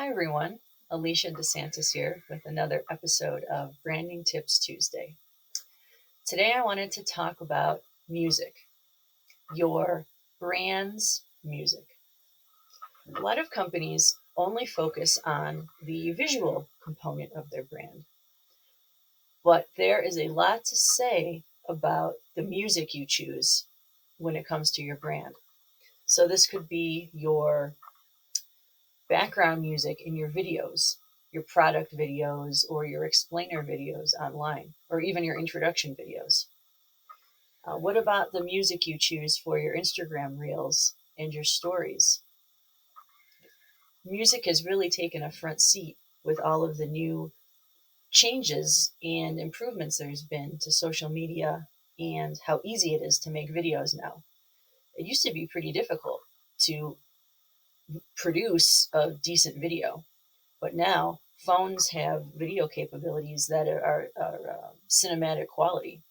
everyone, Alicia Disantis here with another episode of Branding Tips Tuesday. Today I wanted to talk about music, your brand's music. A lot of companies only focus on the visual component of their brand, but there is a lot to say about the music you choose when it comes to your brand. So this could be your background music in your videos, your product videos, or your explainer videos online, or even your introduction videos. What about the music you choose for your Instagram reels and your stories? Music has really taken a front seat with all of the new changes and improvements there's been to social media and how easy it is to make videos now. It used to be pretty difficult to produce a decent video. But now phones have video capabilities that are cinematic quality.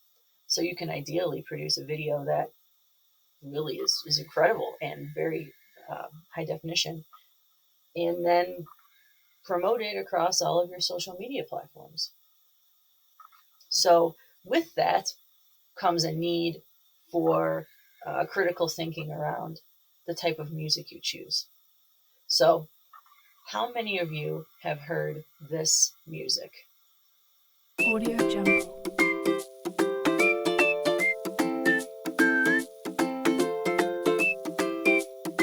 So you can ideally produce a video that really is incredible and very high definition, and then promote it across all of your social media platforms. So with that comes a need for critical thinking around the type of music you choose. So how many of you have heard this music? Audio Jungle.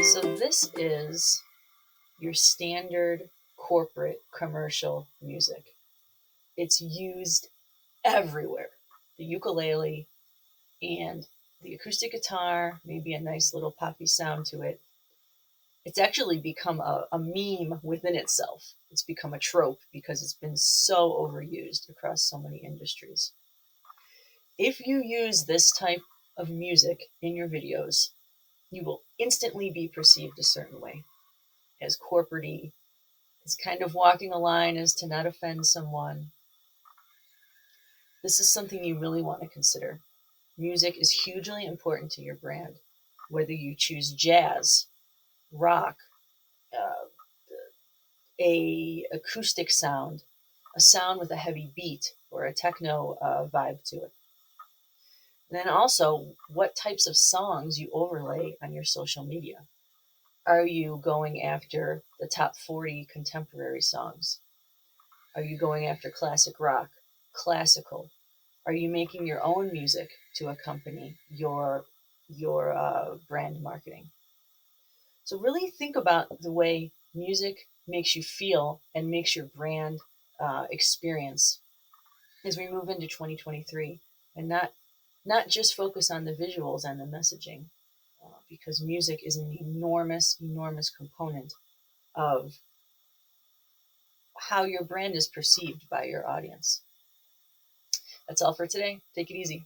So this is your standard corporate commercial music. It's used everywhere. The ukulele and the acoustic guitar, maybe a nice little poppy sound to it. It's actually become a meme within itself. It's become a trope because it's been so overused across so many industries. If you use this type of music in your videos, you will instantly be perceived a certain way, as corporate-y, as kind of walking a line as to not offend someone. This is something you really want to consider. Music is hugely important to your brand, whether you choose jazz, rock, uh, a acoustic sound, a sound with a heavy beat, or a techno vibe to it. And then also, what types of songs you overlay on your social media. Are you going after the top 40 contemporary songs? Are you going after classic rock, classical? Are you making your own music to accompany your brand marketing? So really think about the way music makes you feel and makes your brand experience as we move into 2023, and not just focus on the visuals and the messaging, because music is an enormous, enormous component of how your brand is perceived by your audience. That's all for today. Take it easy.